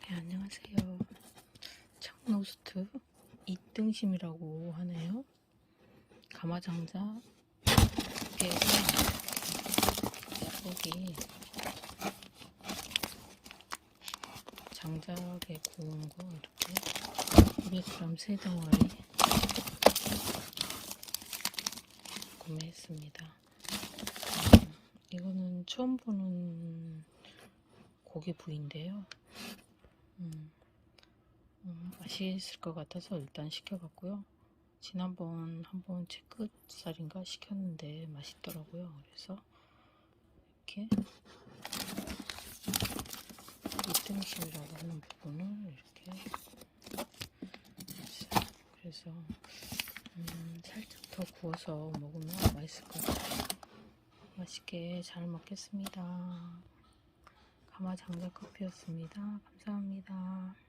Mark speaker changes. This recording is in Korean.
Speaker 1: 네, 안녕하세요. 청로스트 이등심이라고 하네요. 가마장자 깨서 여기 장작에 구운 거 이렇게 200g 3덩어리 구매했습니다. 이거는 처음 보는 고기 부위인데요. 맛있을 것 같아서 일단 시켜봤고요. 지난번 한번 채끝살인가 시켰는데 맛있더라고요. 그래서 이렇게 이등심이라고 하는 부분을 이렇게 했어요. 그래서 살짝 더 구워서 먹으면 맛있을 것 같아요. 맛있게 잘 먹겠습니다. 가마장자 커피였습니다. 감사합니다.